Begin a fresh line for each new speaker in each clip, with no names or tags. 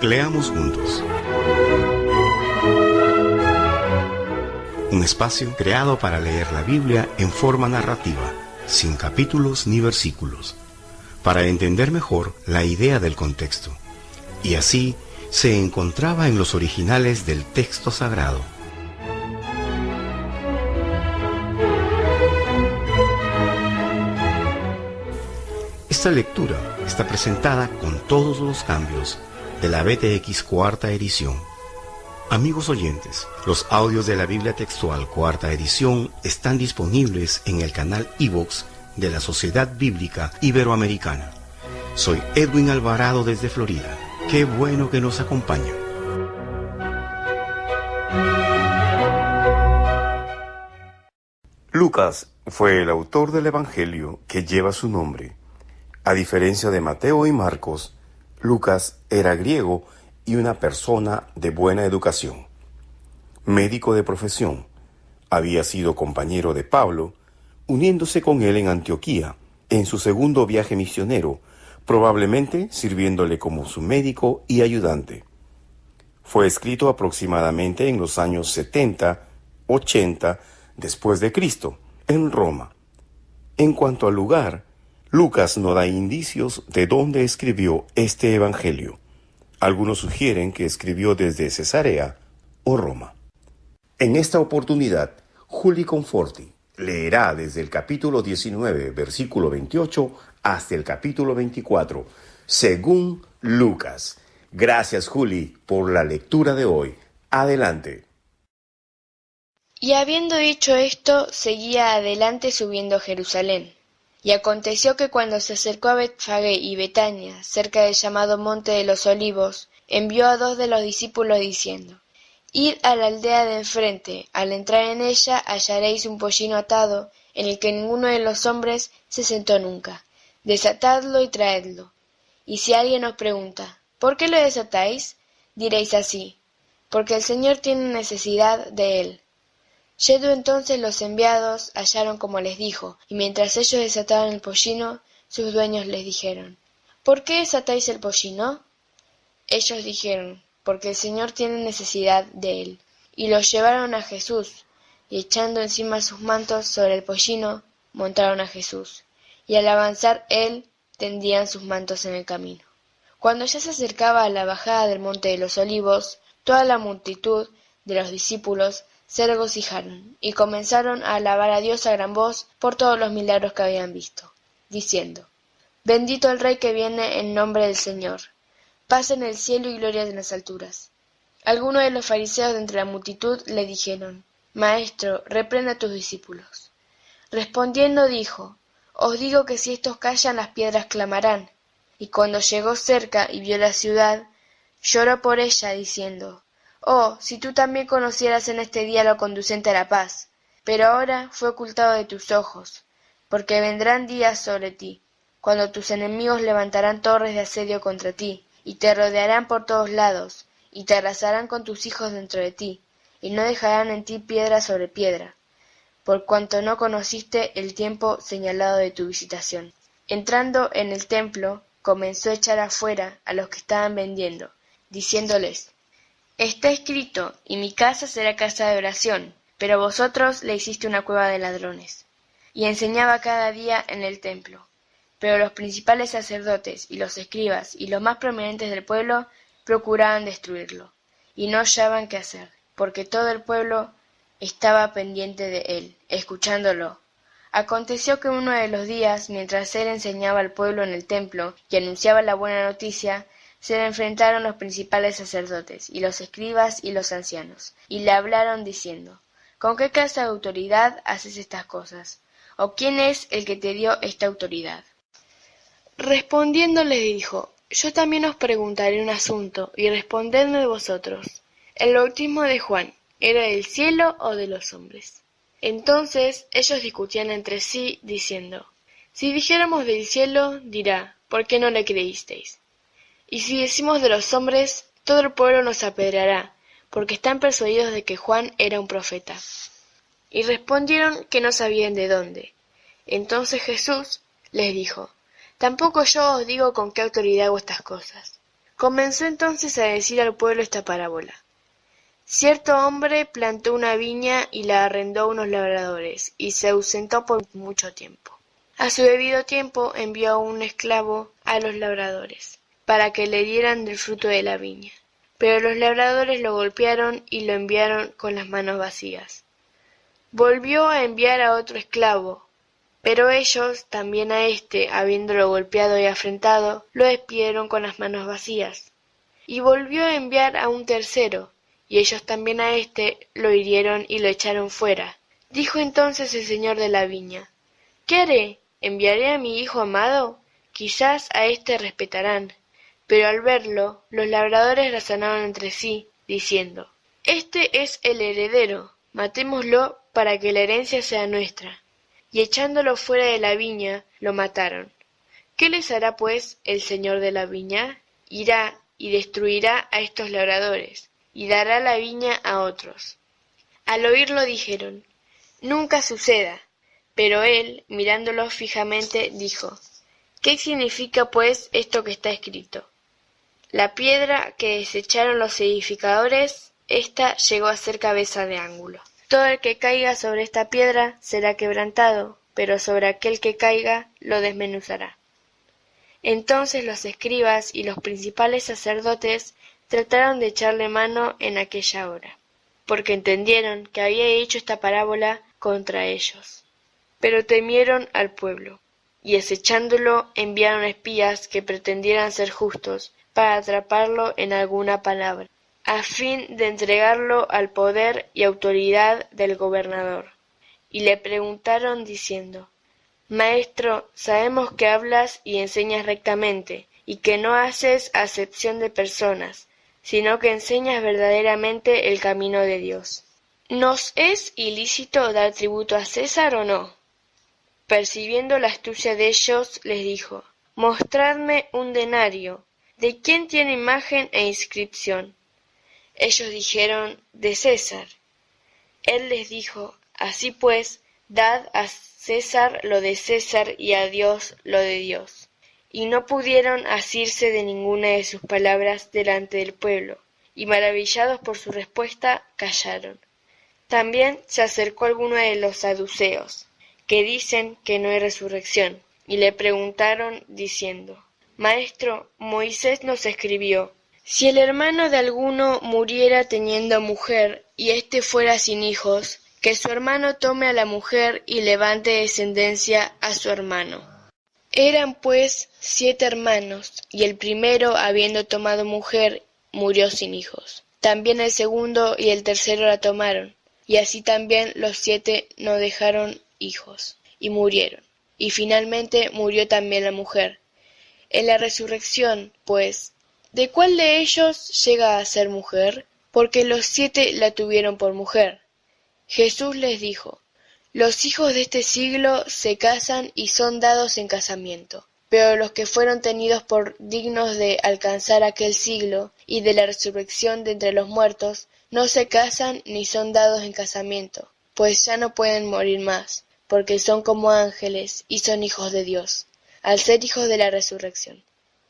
Leamos juntos. Un espacio creado para leer la Biblia en forma narrativa, sin capítulos ni versículos, para entender mejor la idea del contexto, y así se encontraba en los originales del texto sagrado. Esta lectura está presentada con todos los cambios de la BTX cuarta edición. Amigos oyentes, los audios de la Biblia Textual cuarta edición están disponibles en el canal iVoox de la Sociedad Bíblica Iberoamericana. Soy Edwin Alvarado desde Florida. Qué bueno que nos acompañan. Lucas fue el autor del Evangelio que lleva su nombre. A diferencia de Mateo y Marcos, Lucas era griego y una persona de buena educación. Médico de profesión, había sido compañero de Pablo, uniéndose con él en Antioquía, en su segundo viaje misionero, probablemente sirviéndole como su médico y ayudante. Fue escrito aproximadamente en los años 70, 80 después de Cristo, en Roma. En cuanto al lugar, Lucas no da indicios de dónde escribió este evangelio. Algunos sugieren que escribió desde Cesarea o Roma. En esta oportunidad, Juli Conforti leerá desde el capítulo 19, versículo 28, hasta el capítulo 24, según Lucas. Gracias, Juli, por la lectura de hoy. Adelante.
Y habiendo dicho esto, seguía adelante subiendo a Jerusalén. Y aconteció que cuando se acercó a Betfagé y Betania, cerca del llamado Monte de los Olivos, envió a 2 de los discípulos diciendo: Id a la aldea de enfrente, al entrar en ella hallaréis un pollino atado, en el que ninguno de los hombres se sentó nunca. Desatadlo y traedlo. Y si alguien os pregunta: ¿por qué lo desatáis? Diréis así: porque el Señor tiene necesidad de él. Yendo entonces los enviados hallaron como les dijo, y mientras ellos desataban el pollino, sus dueños les dijeron: ¿por qué desatáis el pollino? Ellos dijeron: porque el Señor tiene necesidad de él. Y los llevaron a Jesús, y echando encima sus mantos sobre el pollino, montaron a Jesús, y al avanzar él, tendían sus mantos en el camino. Cuando ya se acercaba a la bajada del monte de los Olivos, toda la multitud de los discípulos se regocijaron, y comenzaron a alabar a Dios a gran voz por todos los milagros que habían visto, diciendo: Bendito el Rey que viene en nombre del Señor, paz en el cielo y gloria en las alturas. Algunos de los fariseos de entre la multitud le dijeron: Maestro, reprenda a tus discípulos. Respondiendo dijo: Os digo que si estos callan, las piedras clamarán. Y cuando llegó cerca y vio la ciudad, lloró por ella, diciendo: Oh, si tú también conocieras en este día lo conducente a la paz. Pero ahora fue ocultado de tus ojos, porque vendrán días sobre ti, cuando tus enemigos levantarán torres de asedio contra ti, y te rodearán por todos lados, y te arrasarán con tus hijos dentro de ti, y no dejarán en ti piedra sobre piedra, por cuanto no conociste el tiempo señalado de tu visitación. Entrando en el templo, comenzó a echar afuera a los que estaban vendiendo, diciéndoles: Está escrito: y mi casa será casa de oración, pero vosotros le hiciste una cueva de ladrones. Y enseñaba cada día en el templo. Pero los principales sacerdotes y los escribas y los más prominentes del pueblo procuraban destruirlo, y no hallaban qué hacer, porque todo el pueblo estaba pendiente de él, escuchándolo. Aconteció que uno de los días, mientras él enseñaba al pueblo en el templo y anunciaba la buena noticia, se le enfrentaron los principales sacerdotes, y los escribas y los ancianos, y le hablaron diciendo: ¿Con qué clase de autoridad haces estas cosas? ¿O quién es el que te dio esta autoridad? Respondiendo les dijo: Yo también os preguntaré un asunto, y respondedme vosotros. ¿El bautismo de Juan era del cielo o de los hombres? Entonces ellos discutían entre sí, diciendo: Si dijéramos del cielo, dirá: ¿por qué no le creísteis? Y si decimos de los hombres, todo el pueblo nos apedreará, porque están persuadidos de que Juan era un profeta. Y respondieron que no sabían de dónde. Entonces Jesús les dijo: Tampoco yo os digo con qué autoridad hago estas cosas. Comenzó entonces a decir al pueblo esta parábola. Cierto hombre plantó una viña y la arrendó a unos labradores, y se ausentó por mucho tiempo. A su debido tiempo envió a un esclavo a los labradores, para que le dieran del fruto de la viña. Pero los labradores lo golpearon y lo enviaron con las manos vacías. Volvió a enviar a otro esclavo, pero ellos, también a éste, habiéndolo golpeado y afrentado, lo despidieron con las manos vacías. Y volvió a enviar a un tercero, y ellos también a éste lo hirieron y lo echaron fuera. Dijo entonces el señor de la viña, ¿qué haré? ¿Enviaré a mi hijo amado? Quizás a éste respetarán. Pero al verlo, los labradores razonaron entre sí, diciendo, Este es el heredero, matémoslo para que la herencia sea nuestra. Y echándolo fuera de la viña, lo mataron. ¿Qué les hará pues el señor de la viña? Irá y destruirá a estos labradores, y dará la viña a otros. Al oírlo dijeron, Nunca suceda. Pero él, mirándolo fijamente, dijo, ¿Qué significa pues esto que está escrito? La piedra que desecharon los edificadores, ésta llegó a ser cabeza de ángulo. Todo el que caiga sobre esta piedra será quebrantado, pero sobre aquel que caiga lo desmenuzará. Entonces los escribas y los principales sacerdotes trataron de echarle mano en aquella hora, porque entendieron que había dicho esta parábola contra ellos. Pero temieron al pueblo, y acechándolo enviaron espías que pretendieran ser justos, para atraparlo en alguna palabra, a fin de entregarlo al poder y autoridad del gobernador. Y le preguntaron diciendo, Maestro, sabemos que hablas y enseñas rectamente, y que no haces acepción de personas, sino que enseñas verdaderamente el camino de Dios. ¿Nos es ilícito dar tributo a César o no? Percibiendo la astucia de ellos, les dijo, Mostradme un denario. ¿De quién tiene imagen e inscripción? Ellos dijeron, de César. Él les dijo, Así pues, dad a César lo de César y a Dios lo de Dios. Y no pudieron asirse de ninguna de sus palabras delante del pueblo, y maravillados por su respuesta, callaron. También se acercó alguno de los saduceos, que dicen que no hay resurrección, y le preguntaron diciendo, Maestro, Moisés nos escribió, si el hermano de alguno muriera teniendo mujer, y éste fuera sin hijos, que su hermano tome a la mujer y levante descendencia a su hermano. Eran pues 7 hermanos, y el primero, habiendo tomado mujer, murió sin hijos. También el segundo y el tercero la tomaron, y así también los 7 no dejaron hijos, y murieron. Y finalmente murió también la mujer. En la resurrección, pues, ¿de cuál de ellos llega a ser mujer? Porque los 7 la tuvieron por mujer. Jesús les dijo, Los hijos de este siglo se casan y son dados en casamiento, pero los que fueron tenidos por dignos de alcanzar aquel siglo y de la resurrección de entre los muertos, no se casan ni son dados en casamiento, pues ya no pueden morir más, porque son como ángeles y son hijos de Dios, al ser hijos de la resurrección.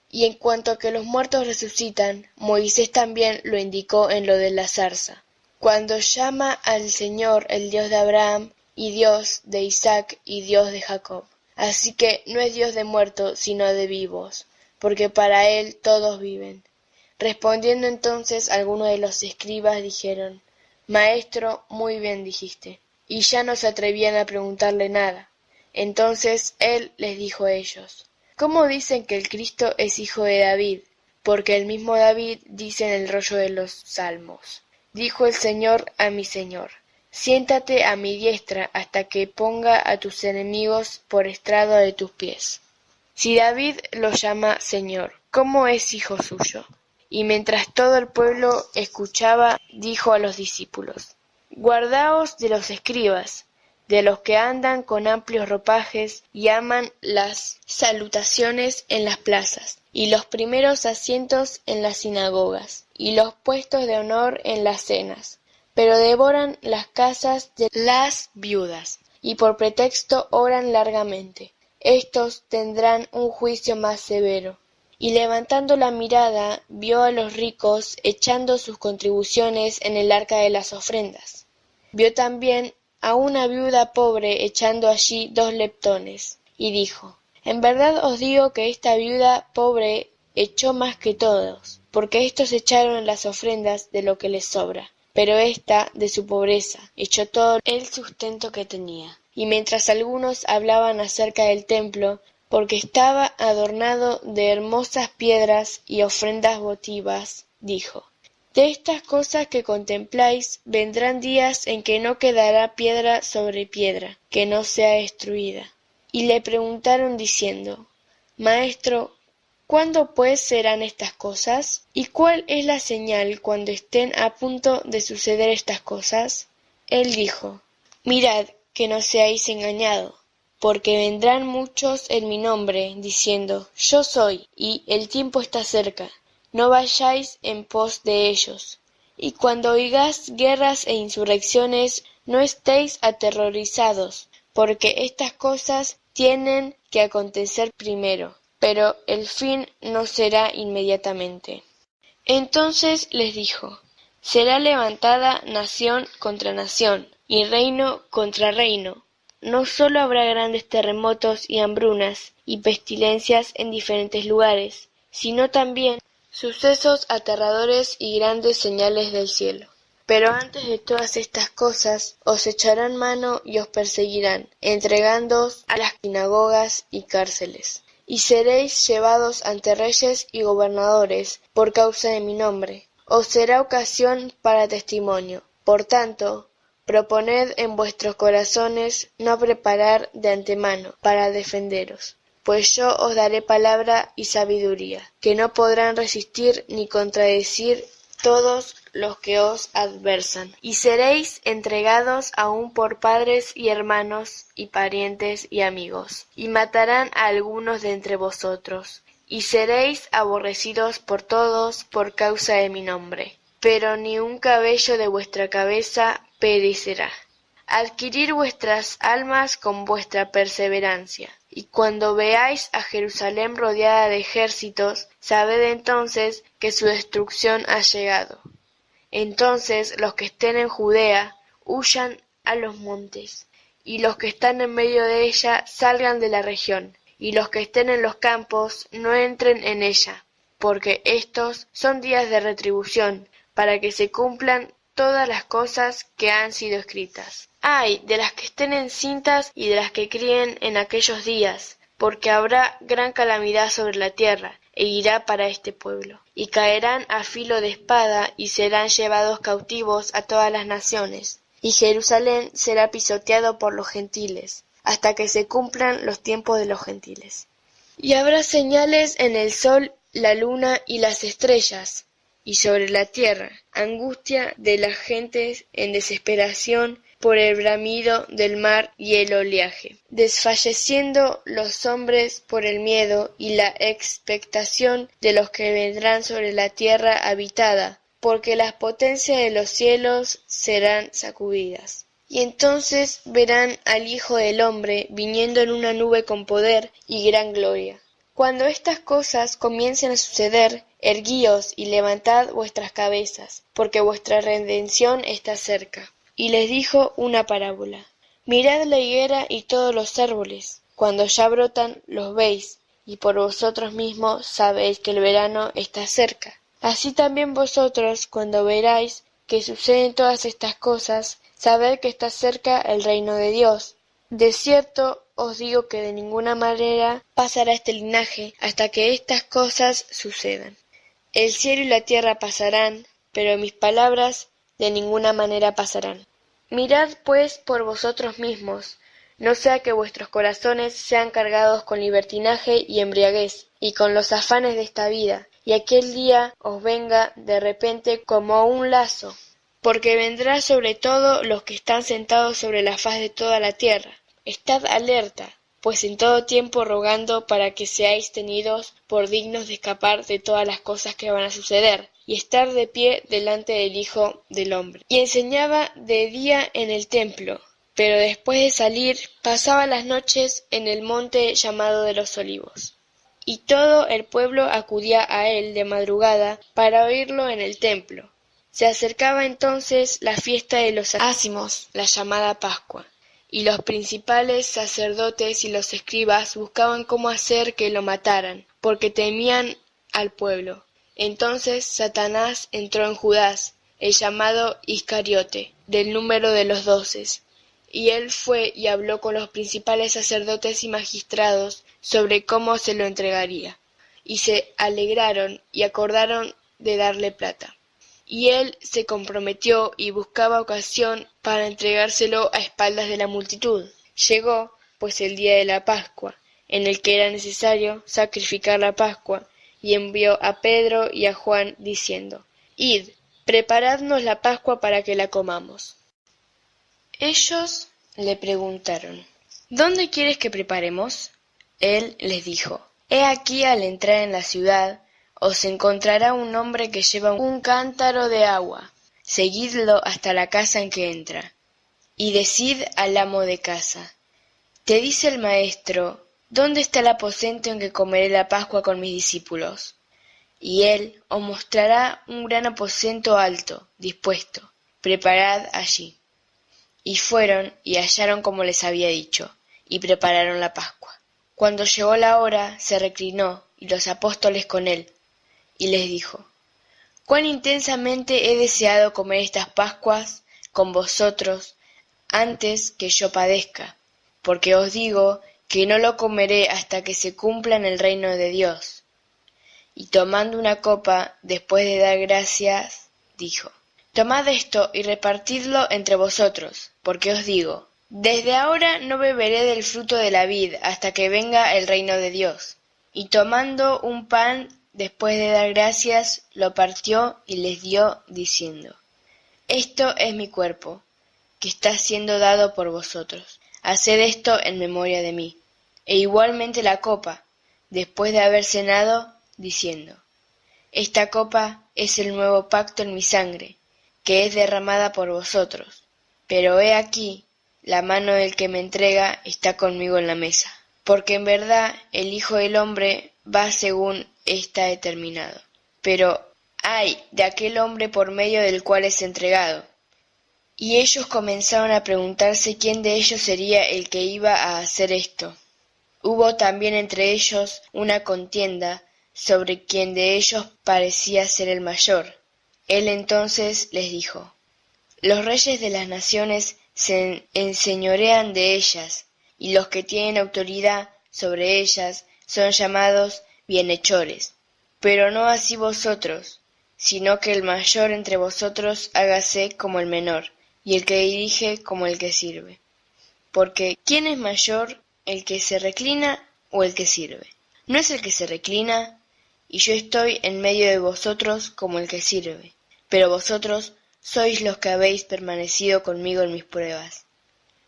Y en cuanto a que los muertos resucitan, Moisés también lo indicó en lo de la zarza, cuando llama al Señor el Dios de Abraham, y Dios de Isaac y Dios de Jacob. Así que no es Dios de muertos, sino de vivos, porque para él todos viven. Respondiendo entonces algunos de los escribas dijeron, Maestro, muy bien dijiste. Y ya no se atrevían a preguntarle nada. Entonces él les dijo a ellos, ¿Cómo dicen que el Cristo es hijo de David? Porque el mismo David dice en el rollo de los Salmos, Dijo el Señor a mi Señor, Siéntate a mi diestra hasta que ponga a tus enemigos por estrado de tus pies. Si David lo llama Señor, ¿cómo es hijo suyo? Y mientras todo el pueblo escuchaba, dijo a los discípulos, Guardaos de los escribas, de los que andan con amplios ropajes y aman las salutaciones en las plazas, y los primeros asientos en las sinagogas, y los puestos de honor en las cenas, pero devoran las casas de las viudas, y por pretexto oran largamente. Estos tendrán un juicio más severo. y levantando la mirada vio a los ricos echando sus contribuciones en el arca de las ofrendas. Vio también a una viuda pobre echando allí 2 leptones, y dijo: En verdad os digo que esta viuda pobre echó más que todos, porque éstos echaron en las ofrendas de lo que les sobra, pero ésta, de su pobreza, echó todo el sustento que tenía. Y mientras algunos hablaban acerca del templo, porque estaba adornado de hermosas piedras y ofrendas votivas, dijo: De estas cosas que contempláis vendrán días en que no quedará piedra sobre piedra, que no sea destruida. Y le preguntaron diciendo: Maestro, ¿cuándo pues serán estas cosas? ¿Y cuál es la señal cuando estén a punto de suceder estas cosas? Él dijo: Mirad que no seáis engañados, porque vendrán muchos en mi nombre, diciendo: Yo soy, y el tiempo está cerca. No vayáis en pos de ellos. Y cuando oigáis guerras e insurrecciones, no estéis aterrorizados, porque estas cosas tienen que acontecer primero, pero el fin no será inmediatamente. Entonces les dijo: Será levantada nación contra nación, y reino contra reino. No sólo habrá grandes terremotos y hambrunas y pestilencias en diferentes lugares, sino también sucesos aterradores y grandes señales del cielo. Pero antes de todas estas cosas os echarán mano y os perseguirán, entregándoos a las sinagogas y cárceles. Y seréis llevados ante reyes y gobernadores por causa de mi nombre. Os será ocasión para testimonio. Por tanto, proponed en vuestros corazones no preparar de antemano para defenderos, pues yo os daré palabra y sabiduría, que no podrán resistir ni contradecir todos los que os adversan. Y seréis entregados aún por padres y hermanos y parientes y amigos, y matarán a algunos de entre vosotros, y seréis aborrecidos por todos por causa de mi nombre. Pero ni un cabello de vuestra cabeza perecerá. Adquirir vuestras almas con vuestra perseverancia. Y cuando veáis a Jerusalén rodeada de ejércitos, sabed entonces que su destrucción ha llegado. Entonces los que estén en Judea huyan a los montes, y los que están en medio de ella salgan de la región, y los que estén en los campos no entren en ella, porque estos son días de retribución, para que se cumplan todas las cosas que han sido escritas. Ay de las que estén encintas y de las que críen en aquellos días, porque habrá gran calamidad sobre la tierra, e irá para este pueblo. Y caerán a filo de espada, y serán llevados cautivos a todas las naciones. Y Jerusalén será pisoteado por los gentiles, hasta que se cumplan los tiempos de los gentiles. Y habrá señales en el sol, la luna y las estrellas, y sobre la tierra angustia de las gentes en desesperación por el bramido del mar y el oleaje, desfalleciendo los hombres por el miedo y la expectación de los que vendrán sobre la tierra habitada, porque las potencias de los cielos serán sacudidas. Y entonces verán al Hijo del Hombre viniendo en una nube con poder y gran gloria. Cuando estas cosas comiencen a suceder, erguíos y levantad vuestras cabezas, porque vuestra redención está cerca. Y les dijo una parábola: Mirad la higuera y todos los árboles, cuando ya brotan los veis, y por vosotros mismos sabéis que el verano está cerca. Así también vosotros, cuando veráis que suceden todas estas cosas, sabed que está cerca el reino de Dios. De cierto os digo que de ninguna manera pasará este linaje hasta que estas cosas sucedan. El cielo y la tierra pasarán, pero mis palabras de ninguna manera pasarán. Mirad pues por vosotros mismos, no sea que vuestros corazones sean cargados con libertinaje y embriaguez, y con los afanes de esta vida, y aquel día os venga de repente como un lazo, porque vendrá sobre todo los que están sentados sobre la faz de toda la tierra. Estad alerta, pues en todo tiempo rogando para que seáis tenidos por dignos de escapar de todas las cosas que van a suceder, y estar de pie delante del Hijo del Hombre. Y enseñaba de día en el templo, pero después de salir pasaba las noches en el monte llamado de los Olivos. y todo el pueblo acudía a él de madrugada para oírlo en el templo. Se acercaba entonces la fiesta de los ácimos, la llamada Pascua, y los principales sacerdotes y los escribas buscaban cómo hacer que lo mataran, porque temían al pueblo. Entonces Satanás entró en Judas, el llamado Iscariote, del número de los 12, y él fue y habló con los principales sacerdotes y magistrados sobre cómo se lo entregaría, y se alegraron y acordaron de darle plata. Y él se comprometió y buscaba ocasión para entregárselo a espaldas de la multitud. Llegó, pues, el día de la Pascua, en el que era necesario sacrificar la Pascua, y envió a Pedro y a Juan, diciendo: Id, preparadnos la Pascua para que la comamos. Ellos le preguntaron: ¿Dónde quieres que preparemos? Él les dijo: He aquí, al entrar en la ciudad, os encontrará un hombre que lleva un cántaro de agua. Seguidlo hasta la casa en que entra, y decid al amo de casa: Te dice el maestro, ¿dónde está el aposento en que comeré la Pascua con mis discípulos? Y él os mostrará un gran aposento alto, dispuesto. Preparad allí. Y fueron y hallaron como les había dicho, y prepararon la Pascua. Cuando llegó la hora, se reclinó, y los apóstoles con él, y les dijo: Cuán intensamente he deseado comer estas Pascuas con vosotros antes que yo padezca, porque os digo que no lo comeré hasta que se cumpla en el reino de Dios. Y tomando una copa, después de dar gracias, dijo: Tomad esto y repartidlo entre vosotros, porque os digo, desde ahora no beberé del fruto de la vid hasta que venga el reino de Dios. Y tomando un pan, después de dar gracias, lo partió y les dio, diciendo: Esto es mi cuerpo, que está siendo dado por vosotros. Haced esto en memoria de mí. E igualmente la copa, después de haber cenado, diciendo: Esta copa es el nuevo pacto en mi sangre, que es derramada por vosotros. Pero he aquí, la mano del que me entrega está conmigo en la mesa. Porque en verdad el Hijo del Hombre va según está determinado. Pero ¡ay de aquel hombre por medio del cual es entregado! Y ellos comenzaron a preguntarse quién de ellos sería el que iba a hacer esto. Hubo también entre ellos una contienda sobre quién de ellos parecía ser el mayor. Él entonces les dijo: Los reyes de las naciones se enseñorean de ellas, y los que tienen autoridad sobre ellas son llamados bienhechores. Pero no así vosotros, sino que el mayor entre vosotros hágase como el menor, y el que dirige como el que sirve. Porque ¿quién es mayor, el que se reclina o el que sirve? ¿No es el que se reclina? Y yo estoy en medio de vosotros como el que sirve. Pero vosotros sois los que habéis permanecido conmigo en mis pruebas.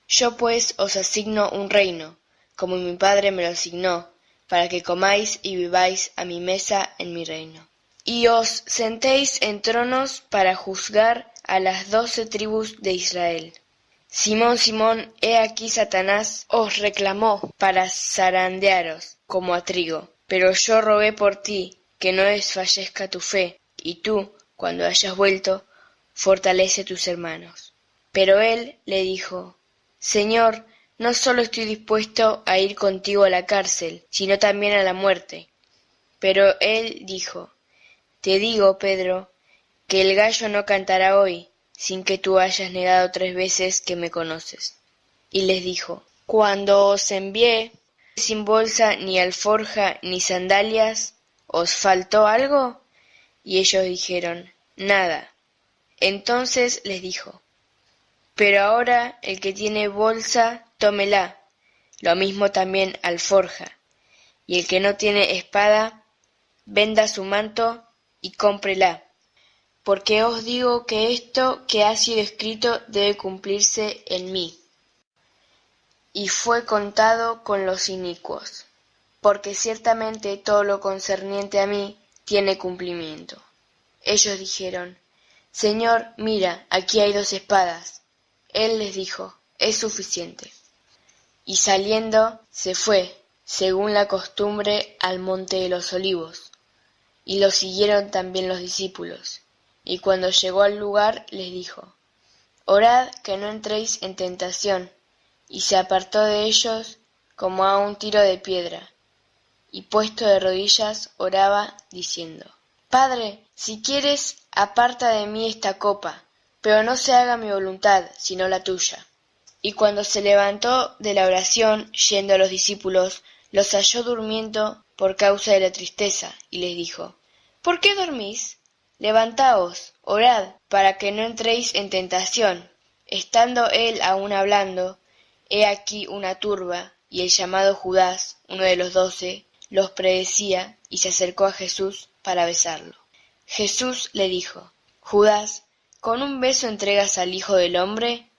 Yo pues os asigno un reino, como mi Padre me lo asignó, para que comáis y viváis a mi mesa en mi reino. Y os sentéis en tronos para juzgar a las 12 tribus de Israel. Simón, Simón, he aquí Satanás os reclamó para zarandearos como a trigo. Pero yo rogué por ti, que no desfallezca tu fe, y tú, cuando hayas vuelto, fortalece tus hermanos. Pero él le dijo: Señor, no solo estoy dispuesto a ir contigo a la cárcel, sino también a la muerte. Pero él dijo: Te digo, Pedro, que el gallo no cantará hoy, sin que tú hayas negado 3 veces que me conoces. Y les dijo: Cuando os envié sin bolsa, ni alforja, ni sandalias, ¿os faltó algo? Y ellos dijeron: Nada. Entonces les dijo: Pero ahora el que tiene bolsa, tómela, lo mismo también alforja, y el que no tiene espada, venda su manto y cómprela. Porque os digo que esto que ha sido escrito debe cumplirse en mí. Y fue contado con los inicuos, porque ciertamente todo lo concerniente a mí tiene cumplimiento. Ellos dijeron: Señor, mira, aquí hay 2 espadas. Él les dijo: Es suficiente. Y saliendo se fue, según la costumbre, al monte de los Olivos, y lo siguieron también los discípulos. Y cuando llegó al lugar, les dijo: Orad que no entréis en tentación. Y se apartó de ellos como a un tiro de piedra, y puesto de rodillas oraba, diciendo: Padre, si quieres, aparta de mí esta copa, pero no se haga mi voluntad, sino la tuya. Y cuando se levantó de la oración, yendo a los discípulos, los halló durmiendo por causa de la tristeza, y les dijo: ¿Por qué dormís? Levantaos, orad, para que no entréis en tentación. Estando él aún hablando, he aquí una turba, y el llamado Judas, uno de los 12, los predecía, y se acercó a Jesús para besarlo. Jesús le dijo: Judas, ¿con un beso entregas al Hijo del Hombre?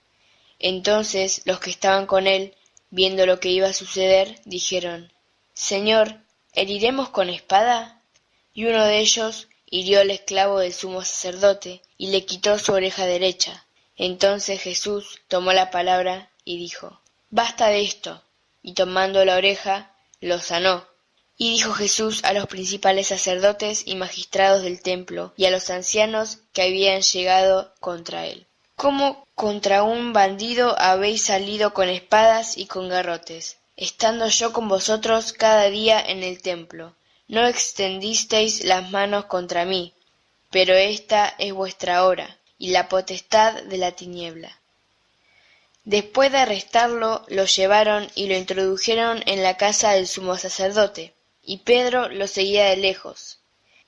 Entonces los que estaban con él, viendo lo que iba a suceder, dijeron: Señor, ¿heriremos con espada? Y uno de ellos hirió al esclavo del sumo sacerdote, y le quitó su oreja derecha. Entonces Jesús tomó la palabra y dijo: Basta de esto. Y tomando la oreja, lo sanó. Y dijo Jesús a los principales sacerdotes y magistrados del templo, y a los ancianos que habían llegado contra él: ¿Cómo contra un bandido habéis salido con espadas y con garrotes? Estando yo con vosotros cada día en el templo, no extendisteis las manos contra mí, pero esta es vuestra hora, y la potestad de la tiniebla. Después de arrestarlo, lo llevaron y lo introdujeron en la casa del sumo sacerdote, y Pedro lo seguía de lejos.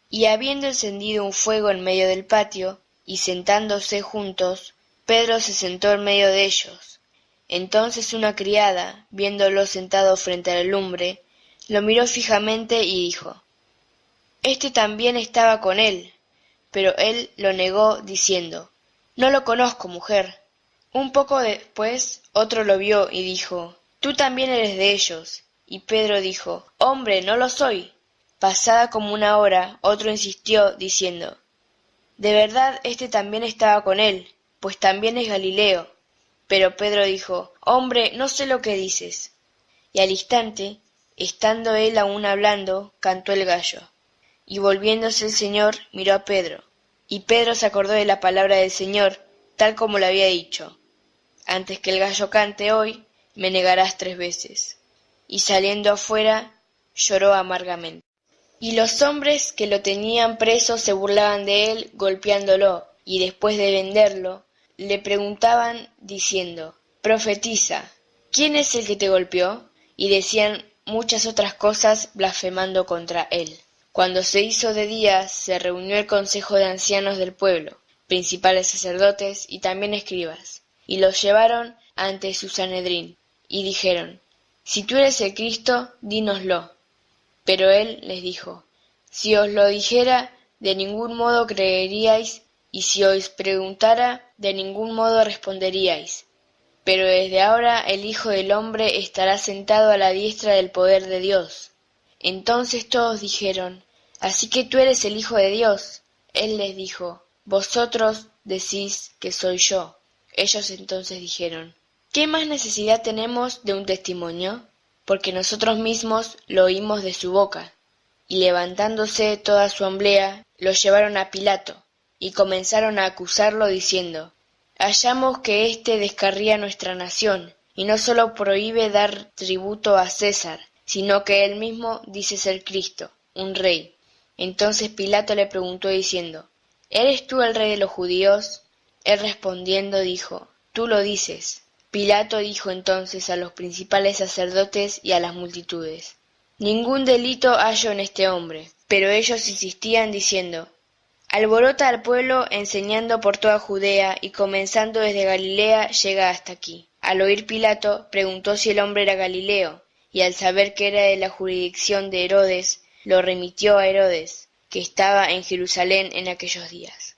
Y habiendo encendido un fuego en medio del patio, y sentándose juntos, Pedro se sentó en medio de ellos. Entonces una criada, viéndolo sentado frente a la lumbre, lo miró fijamente y dijo: Este también estaba con él. Pero él lo negó, diciendo: No lo conozco, mujer. Un poco después otro lo vio y dijo: Tú también eres de ellos. Y Pedro dijo: Hombre, no lo soy. Pasada como una hora, otro insistió, diciendo: De verdad este también estaba con él, pues también es Galileo. Pero Pedro dijo: Hombre, no sé lo que dices. Y al instante, estando él aún hablando, cantó el gallo. Y volviéndose el Señor, miró a Pedro. Y Pedro se acordó de la palabra del Señor, tal como le había dicho: Antes que el gallo cante hoy, me negarás 3 veces. Y saliendo afuera, lloró amargamente. Y los hombres que lo tenían preso se burlaban de él, golpeándolo, y después de venderlo, le preguntaban, diciendo: Profetiza, ¿quién es el que te golpeó? Y decían muchas otras cosas, blasfemando contra él. Cuando se hizo de día, se reunió el consejo de ancianos del pueblo, principales sacerdotes y también escribas, y los llevaron ante su Sanedrín, y dijeron: Si tú eres el Cristo, dínoslo. Pero él les dijo: Si os lo dijera, de ningún modo creeríais, y si os preguntara, de ningún modo responderíais. Pero desde ahora el Hijo del Hombre estará sentado a la diestra del poder de Dios. Entonces todos dijeron: Así que tú eres el Hijo de Dios. Él les dijo: Vosotros decís que soy yo. Ellos entonces dijeron: ¿Qué más necesidad tenemos de un testimonio? Porque nosotros mismos lo oímos de su boca. Y levantándose toda su asamblea, lo llevaron a Pilato, y comenzaron a acusarlo diciendo: Hallamos que éste descarría nuestra nación, y no sólo prohíbe dar tributo a César, sino que él mismo dice ser Cristo, un rey. Entonces Pilato le preguntó diciendo: ¿Eres tú el rey de los judíos? Él respondiendo dijo: Tú lo dices. Pilato dijo entonces a los principales sacerdotes y a las multitudes: Ningún delito hallo en este hombre. Pero ellos insistían diciendo: Alborota al pueblo enseñando por toda Judea y comenzando desde Galilea llega hasta aquí. Al oír Pilato preguntó si el hombre era Galileo, y al saber que era de la jurisdicción de Herodes, lo remitió a Herodes, que estaba en Jerusalén en aquellos días.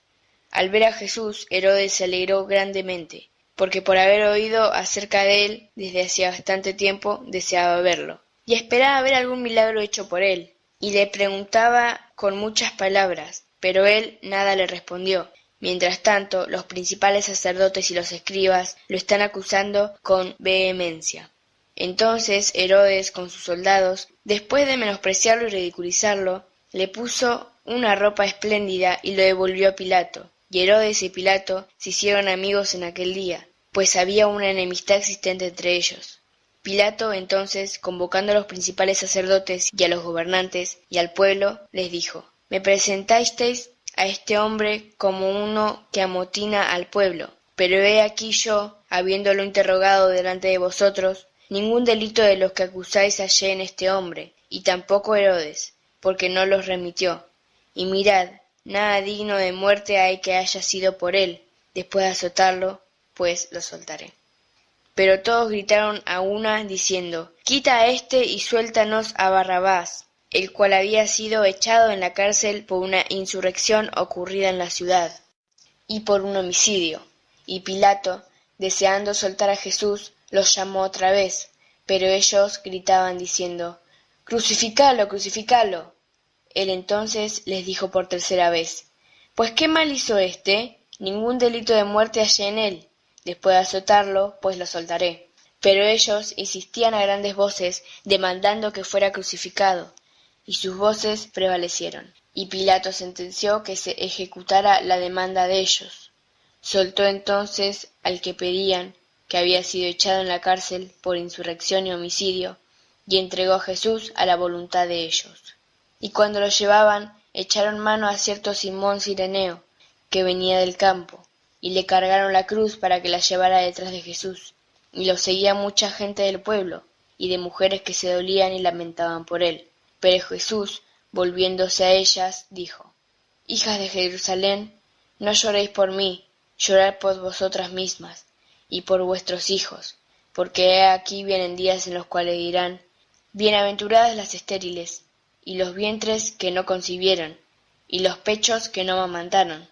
Al ver a Jesús, Herodes se alegró grandemente, porque por haber oído acerca de él desde hacía bastante tiempo deseaba verlo, y esperaba ver algún milagro hecho por él, y le preguntaba con muchas palabras, pero él nada le respondió. Mientras tanto, los principales sacerdotes y los escribas lo están acusando con vehemencia. Entonces Herodes, con sus soldados, después de menospreciarlo y ridiculizarlo, le puso una ropa espléndida y lo devolvió a Pilato. Y Herodes y Pilato se hicieron amigos en aquel día, pues había una enemistad existente entre ellos. Pilato entonces, convocando a los principales sacerdotes y a los gobernantes y al pueblo, les dijo: «Me presentasteis a este hombre como uno que amotina al pueblo, pero he aquí yo, habiéndolo interrogado delante de vosotros, ningún delito de los que acusáis hallé en este hombre, y tampoco Herodes, porque no los remitió. Y mirad, nada digno de muerte hay que haya sido por él. Después de azotarlo, pues lo soltaré». Pero todos gritaron a una, diciendo: «Quita a éste y suéltanos a Barrabás», el cual había sido echado en la cárcel por una insurrección ocurrida en la ciudad, y por un homicidio. Y Pilato, deseando soltar a Jesús, los llamó otra vez, pero ellos gritaban diciendo: «Crucificalo, crucificalo». Él entonces les dijo por tercera vez: «Pues qué mal hizo éste, ningún delito de muerte hallé en él. Después de azotarlo, pues lo soltaré». Pero ellos insistían a grandes voces, demandando que fuera crucificado, y sus voces prevalecieron. Y Pilato sentenció que se ejecutara la demanda de ellos. Soltó entonces al que pedían, que había sido echado en la cárcel por insurrección y homicidio, y entregó a Jesús a la voluntad de ellos. Y cuando lo llevaban, echaron mano a cierto Simón Cireneo, que venía del campo, y le cargaron la cruz para que la llevara detrás de Jesús. Y lo seguía mucha gente del pueblo, y de mujeres que se dolían y lamentaban por él. Pero Jesús, volviéndose a ellas, dijo: «Hijas de Jerusalén, no lloréis por mí, llorad por vosotras mismas, y por vuestros hijos, porque he aquí vienen días en los cuales dirán: bienaventuradas las estériles, y los vientres que no concibieron, y los pechos que no amamantaron».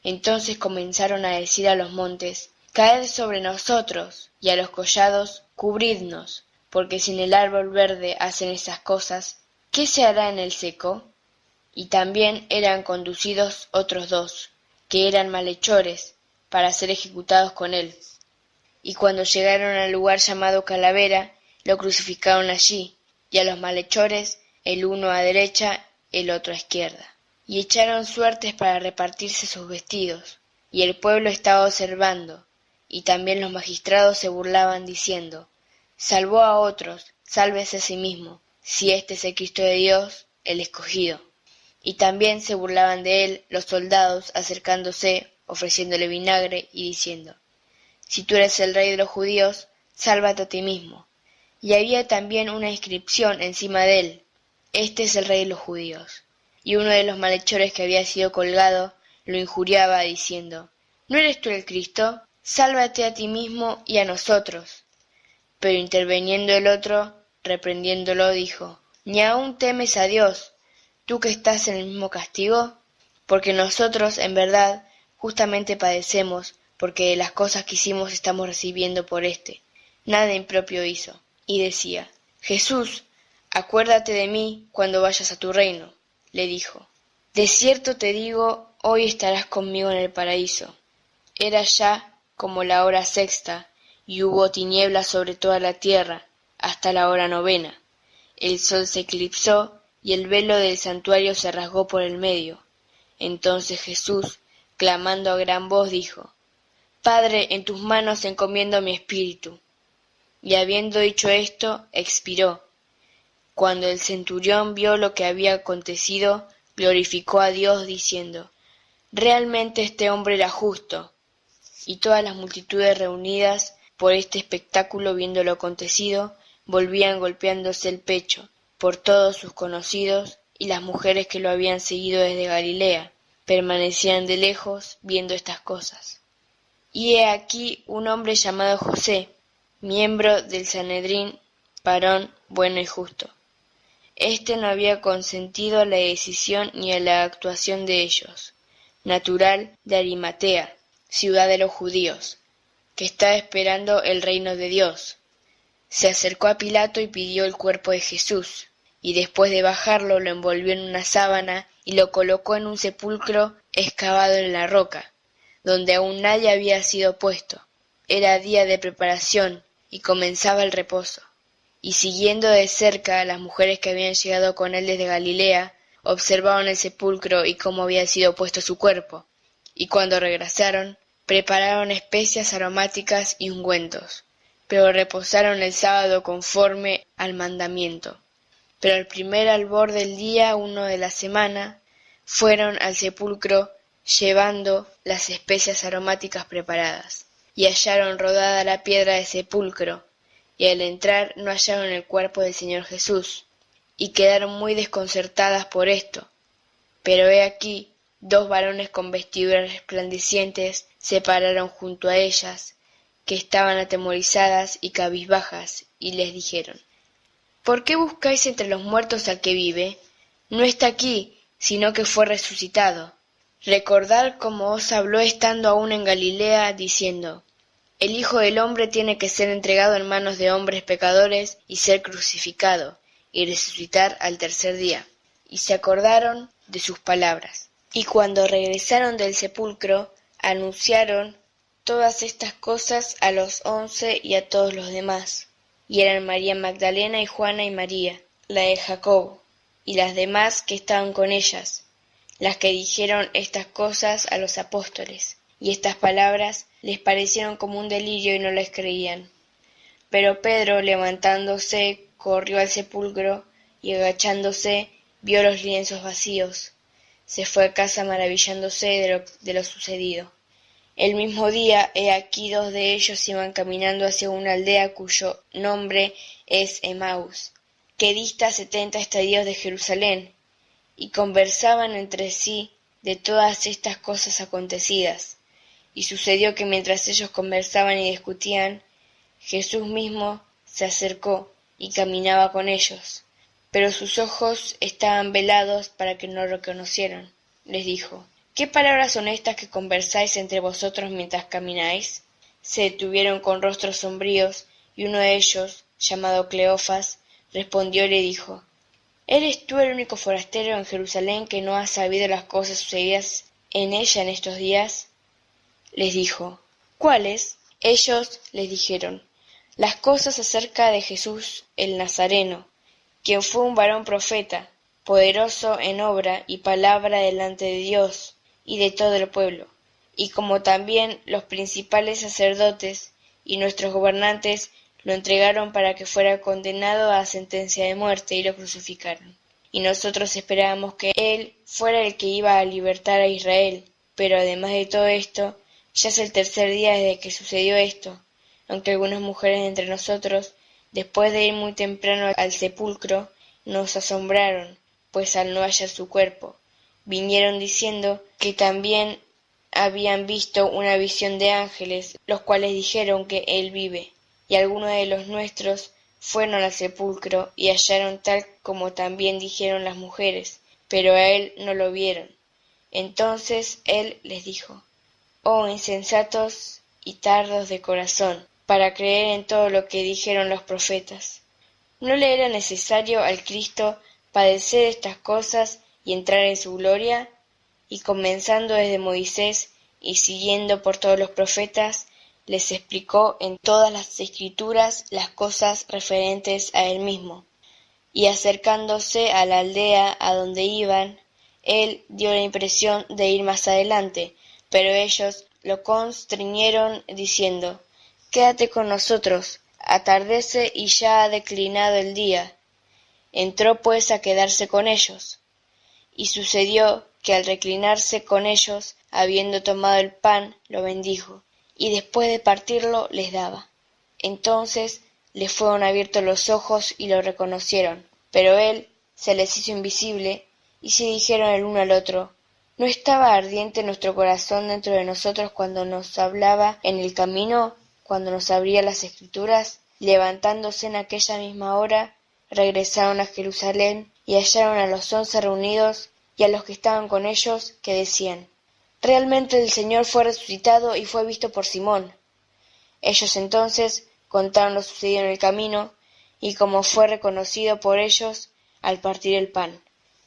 Entonces comenzaron a decir a los montes: «Caed sobre nosotros», y a los collados: «Cubridnos», porque si en el árbol verde hacen esas cosas, ¿qué se hará en el seco? Y también eran conducidos otros dos, que eran malhechores, para ser ejecutados con él. Y cuando llegaron al lugar llamado Calavera, lo crucificaron allí, y a los malhechores, el uno a derecha, el otro a izquierda. Y echaron suertes para repartirse sus vestidos, y el pueblo estaba observando, y también los magistrados se burlaban diciendo: «Salvó a otros, sálvese a sí mismo, si éste es el Cristo de Dios, el escogido». Y también se burlaban de él los soldados, acercándose, ofreciéndole vinagre y diciendo: «Si tú eres el rey de los judíos, sálvate a ti mismo». Y había también una inscripción encima de él: «Este es el rey de los judíos». Y uno de los malhechores que había sido colgado lo injuriaba diciendo: «¿No eres tú el Cristo? Sálvate a ti mismo y a nosotros». Pero interviniendo el otro, reprendiéndolo, dijo: «¿Ni aun temes a Dios, tú que estás en el mismo castigo? Porque nosotros, en verdad, justamente padecemos, porque de las cosas que hicimos estamos recibiendo por éste. Nada impropio hizo». Y decía: «Jesús, acuérdate de mí cuando vayas a tu reino». Le dijo: «De cierto te digo, hoy estarás conmigo en el paraíso». Era ya como la hora sexta, y hubo tinieblas sobre toda la tierra, hasta la hora novena. El sol se eclipsó, y el velo del santuario se rasgó por el medio. Entonces Jesús, clamando a gran voz, dijo: «Padre, en tus manos encomiendo mi espíritu». Y habiendo dicho esto, expiró. Cuando el centurión vio lo que había acontecido, glorificó a Dios, diciendo: «Realmente este hombre era justo». Y todas las multitudes reunidas por este espectáculo, viendo lo acontecido, volvían golpeándose el pecho, por todos sus conocidos, y las mujeres que lo habían seguido desde Galilea, permanecían de lejos viendo estas cosas. Y he aquí un hombre llamado José, miembro del Sanedrín, varón bueno y justo. Este no había consentido a la decisión ni a la actuación de ellos, natural de Arimatea, ciudad de los judíos, que estaba esperando el reino de Dios. Se acercó a Pilato y pidió el cuerpo de Jesús, y después de bajarlo lo envolvió en una sábana y lo colocó en un sepulcro excavado en la roca, donde aún nadie había sido puesto. Era día de preparación y comenzaba el reposo. y siguiendo de cerca a las mujeres que habían llegado con él desde Galilea, observaron el sepulcro y cómo había sido puesto su cuerpo, y cuando regresaron, prepararon especias aromáticas y ungüentos, pero reposaron el sábado conforme al mandamiento. Pero al primer albor del día 1 de la semana, fueron al sepulcro llevando las especias aromáticas preparadas, y hallaron rodada la piedra del sepulcro, y al entrar no hallaron el cuerpo del Señor Jesús, y quedaron muy desconcertadas por esto. Pero he aquí, 2 varones con vestiduras resplandecientes se pararon junto a ellas, que estaban atemorizadas y cabizbajas, y les dijeron: ¿Por qué buscáis entre los muertos al que vive? No está aquí, sino que fue resucitado. Recordad cómo os habló estando aún en Galilea, diciendo: El Hijo del Hombre tiene que ser entregado en manos de hombres pecadores y ser crucificado, y resucitar al tercer día. Y se acordaron de sus palabras. Y cuando regresaron del sepulcro, anunciaron todas estas cosas a los 11 y a todos los demás. Y eran María Magdalena y Juana y María, la de Jacobo, y las demás que estaban con ellas, las que dijeron estas cosas a los apóstoles. Y estas palabras les parecieron como un delirio y no les creían. Pero Pedro, levantándose, corrió al sepulcro y agachándose vio los lienzos vacíos. Se fue a casa maravillándose de lo sucedido. El mismo día, he aquí 2 de ellos iban caminando hacia una aldea cuyo nombre es Emaús, que dista 70 estadios de Jerusalén, y conversaban entre sí de todas estas cosas acontecidas. Y sucedió que mientras ellos conversaban y discutían, Jesús mismo se acercó y caminaba con ellos, pero sus ojos estaban velados para que no lo reconocieran. Les dijo: ¿Qué palabras son estas que conversáis entre vosotros mientras camináis? Se detuvieron con rostros sombríos, y uno de ellos, llamado Cleofas, respondió y le dijo: ¿Eres tú el único forastero en Jerusalén que no ha sabido las cosas sucedidas en ella en estos días? Les dijo: ¿Cuáles? Ellos les dijeron: las cosas acerca de Jesús el Nazareno, quien fue un varón profeta, poderoso en obra y palabra delante de Dios y de todo el pueblo, y como también los principales sacerdotes y nuestros gobernantes lo entregaron para que fuera condenado a sentencia de muerte, y lo crucificaron. Y nosotros esperábamos que él fuera el que iba a libertar a Israel, pero además de todo esto, ya es el tercer día desde que sucedió esto, aunque algunas mujeres entre nosotros, después de ir muy temprano al sepulcro, nos asombraron, pues al no hallar su cuerpo, vinieron diciendo que también habían visto una visión de ángeles, los cuales dijeron que él vive. Y algunos de los nuestros fueron al sepulcro y hallaron tal como también dijeron las mujeres, pero a él no lo vieron. Entonces él les dijo: Oh insensatos y tardos de corazón, para creer en todo lo que dijeron los profetas. ¿No le era necesario al Cristo padecer estas cosas y entrar en su gloria? Y comenzando desde Moisés y siguiendo por todos los profetas, les explicó en todas las Escrituras las cosas referentes a él mismo. Y acercándose a la aldea a donde iban, él dio la impresión de ir más adelante, pero ellos lo constriñeron diciendo: Quédate con nosotros, atardece y ya ha declinado el día. Entró pues a quedarse con ellos. Y sucedió que al reclinarse con ellos, habiendo tomado el pan, lo bendijo, y después de partirlo les daba. Entonces les fueron abiertos los ojos y lo reconocieron, pero él se les hizo invisible, y se dijeron el uno al otro: ¿No estaba ardiente nuestro corazón dentro de nosotros cuando nos hablaba en el camino, cuando nos abría las Escrituras? Levantándose en aquella misma hora, regresaron a Jerusalén, y hallaron a los 11 reunidos, y a los que estaban con ellos, que decían: Realmente el Señor fue resucitado y fue visto por Simón. Ellos entonces contaron lo sucedido en el camino, y cómo fue reconocido por ellos al partir el pan.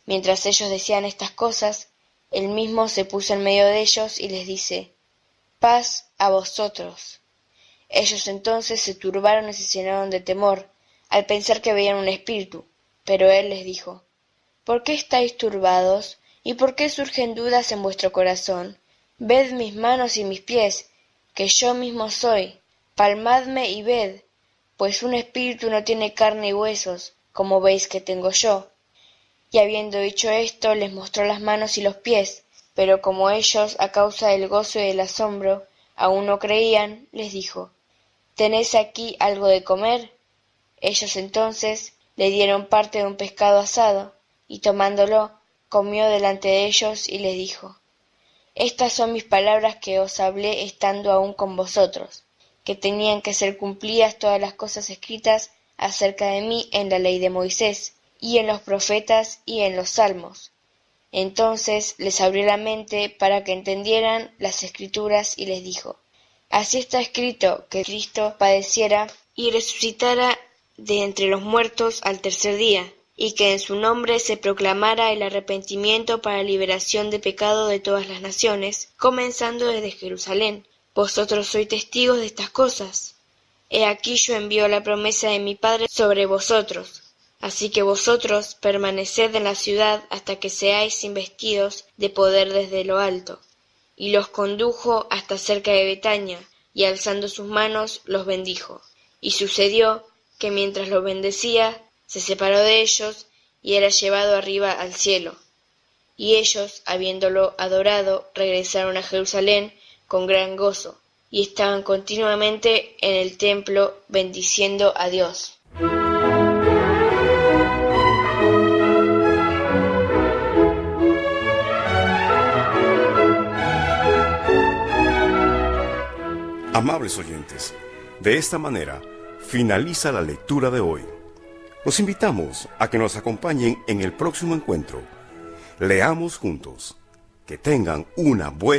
Mientras ellos decían estas cosas, él mismo se puso en medio de ellos y les dice: Paz a vosotros. Ellos entonces se turbaron y se llenaron de temor, al pensar que veían un espíritu. Pero él les dijo: ¿Por qué estáis turbados? ¿Y por qué surgen dudas en vuestro corazón? Ved mis manos y mis pies, que yo mismo soy. Palmadme y ved, pues un espíritu no tiene carne y huesos, como veis que tengo yo. Y habiendo dicho esto, les mostró las manos y los pies. Pero como ellos, a causa del gozo y del asombro, aún no creían, les dijo: ¿Tenéis aquí algo de comer? Ellos entonces le dieron parte de un pescado asado, y tomándolo, comió delante de ellos y les dijo: Estas son mis palabras que os hablé estando aún con vosotros, que tenían que ser cumplidas todas las cosas escritas acerca de mí en la ley de Moisés, y en los profetas y en los salmos. Entonces les abrió la mente para que entendieran las Escrituras y les dijo: Así está escrito que Cristo padeciera y resucitara de entre los muertos al tercer día, y que en su nombre se proclamara el arrepentimiento para liberación de pecado de todas las naciones, comenzando desde Jerusalén. Vosotros sois testigos de estas cosas. He aquí yo envío la promesa de mi Padre sobre vosotros. Así que vosotros permaneced en la ciudad hasta que seáis investidos de poder desde lo alto. Y los condujo hasta cerca de Betania, y alzando sus manos los bendijo. Y sucedió que mientras los bendecía, se separó de ellos, y era llevado arriba al cielo. Y ellos, habiéndolo adorado, regresaron a Jerusalén con gran gozo, y estaban continuamente en el templo bendiciendo a Dios.
Amables oyentes, de esta manera finaliza la lectura de hoy. Los invitamos a que nos acompañen en el próximo encuentro. Leamos juntos. Que tengan una buena